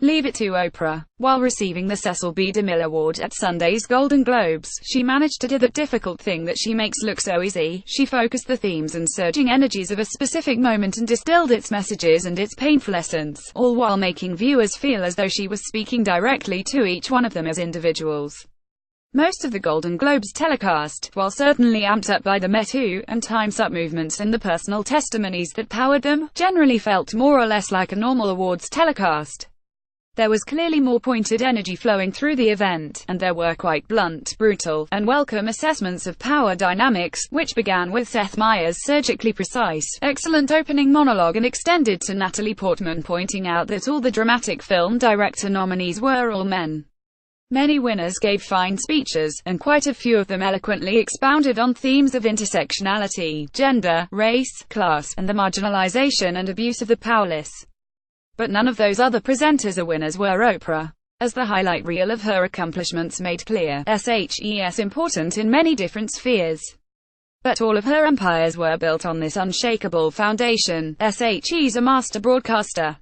Leave it to Oprah. While receiving the Cecil B. DeMille Award at Sunday's Golden Globes, she managed to do that difficult thing that she makes look so easy. She focused the themes and surging energies of a specific moment and distilled its messages and its painful essence, all while making viewers feel as though she was speaking directly to each one of them as individuals. Most of the Golden Globes telecast, while certainly amped up by the Me Too and Time's Up movements and the personal testimonies that powered them, generally felt more or less like a normal awards telecast. There was clearly more pointed energy flowing through the event, and there were quite blunt, brutal, and welcome assessments of power dynamics, which began with Seth Meyers' surgically precise, excellent opening monologue and extended to Natalie Portman pointing out that all the dramatic film director nominees were all men. Many winners gave fine speeches, and quite a few of them eloquently expounded on themes of intersectionality, gender, race, class, and the marginalization and abuse of the powerless. But none of those other presenters or winners were Oprah. As the highlight reel of her accomplishments made clear, SHE's important in many different spheres. But all of her empires were built on this unshakable foundation. SHE's a master broadcaster.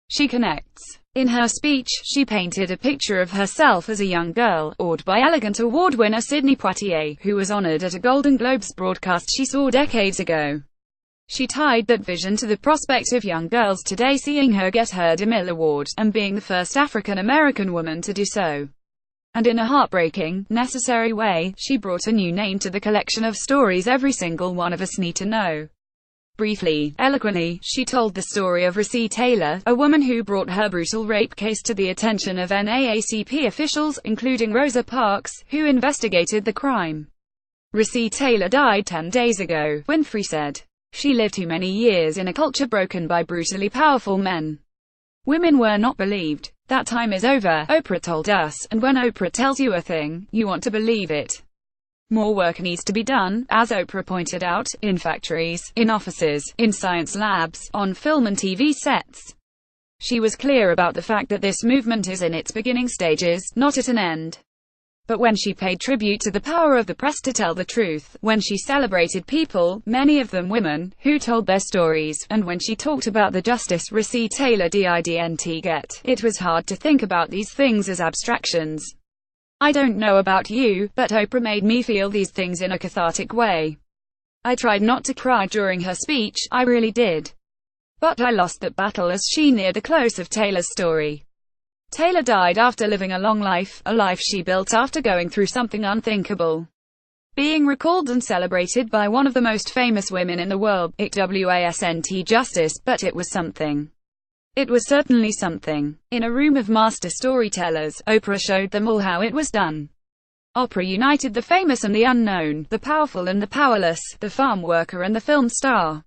She connects. In her speech, she painted a picture of herself as a young girl, awed by elegant award winner Sidney Poitier, who was honored at a Golden Globes broadcast she saw decades ago. She tied that vision to the prospect of young girls today seeing her get her DeMille Award, and being the first African-American woman to do so. And in a heartbreaking, necessary way, she brought a new name to the collection of stories every single one of us need to know. Briefly, eloquently, she told the story of Recy Taylor, a woman who brought her brutal rape case to the attention of NAACP officials, including Rosa Parks, who investigated the crime. Recy Taylor died 10 days ago, Winfrey said. She lived too many years in a culture broken by brutally powerful men. Women were not believed. That time is over, Oprah told us, and when Oprah tells you a thing, you want to believe it. More work needs to be done, as Oprah pointed out, in factories, in offices, in science labs, on film and TV sets. She was clear about the fact that this movement is in its beginning stages, not at an end. But when she paid tribute to the power of the press to tell the truth, when she celebrated people, many of them women, who told their stories, and when she talked about the justice Recy Taylor didn't get, it was hard to think about these things as abstractions. I don't know about you, but Oprah made me feel these things in a cathartic way. I tried not to cry during her speech, I really did. But I lost that battle as she neared the close of Taylor's story. Taylor died after living a long life, a life she built after going through something unthinkable. Being recalled and celebrated by one of the most famous women in the world, it wasn't justice, but it was something. It was certainly something. In a room of master storytellers, Oprah showed them all how it was done. Oprah united the famous and the unknown, the powerful and the powerless, the farm worker and the film star.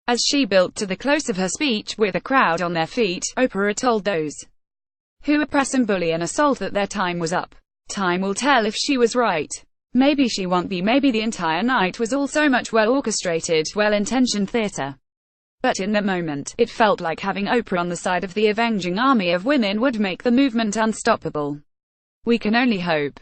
As she built to the close of her speech, with a crowd on their feet, Oprah told those who oppress and bully and assault that their time was up. Time will tell if she was right. Maybe she won't be. Maybe the entire night was all so much well-orchestrated, well-intentioned theater. But in the moment, it felt like having Oprah on the side of the avenging army of women would make the movement unstoppable. We can only hope.